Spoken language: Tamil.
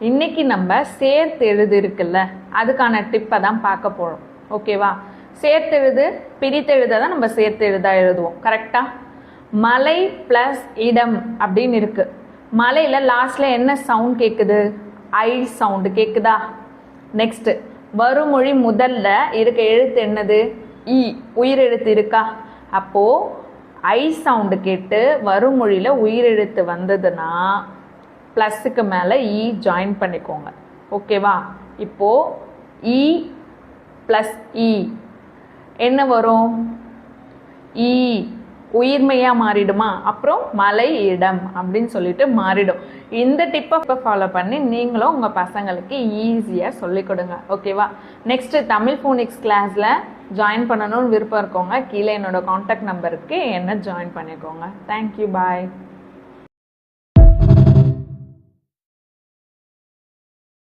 இன்னைக்கு நம்ம சேர்த்து எழுது இருக்குல்ல, அதுக்கான டிப்பை தான் பார்க்க போகிறோம். ஓகேவா? சேர்த்து எழுது பிரித்தெழுத தான் நம்ம சேர்த்து எழுதுவோம். கரெக்டா? மலை ப்ளஸ் இடம் அப்படின்னு இருக்கு. மலையில் லாஸ்ட்ல என்ன சவுண்ட் கேட்குது? ஐ சவுண்டு கேட்குதா? நெக்ஸ்ட் வருமொழி முதல்ல இருக்க எழுத்து என்னது? இ. உயிரெழுத்து இருக்கா? அப்போ ஐ சவுண்டு கேட்டு வருமொழியில் உயிரெழுத்து வந்ததுன்னா ப்ளஸ்ஸுக்கு மேலே இ ஜாயின் பண்ணிக்கோங்க. ஓகேவா? இப்போது இ ப்ளஸ் இ என்ன வரும்? இ உயிர்மையாக மாறிடுமா? அப்புறம் மலை இடம் அப்படின்னு சொல்லிட்டு மாறிடும். இந்த டிப்பை ஃபாலோ பண்ணி நீங்களும் உங்கள் பசங்களுக்கு ஈஸியாக சொல்லிக் கொடுங்க. ஓகேவா? நெக்ஸ்ட்டு தமிழ் ஃபோனிக்ஸ் கிளாஸில் ஜாயின் பண்ணணும்னு விருப்பம் இருக்கவங்க கீழே என்னோட காண்டாக்ட் நம்பருக்கு என்ன ஜாயின் பண்ணிக்கோங்க. தேங்க்யூ. பாய்.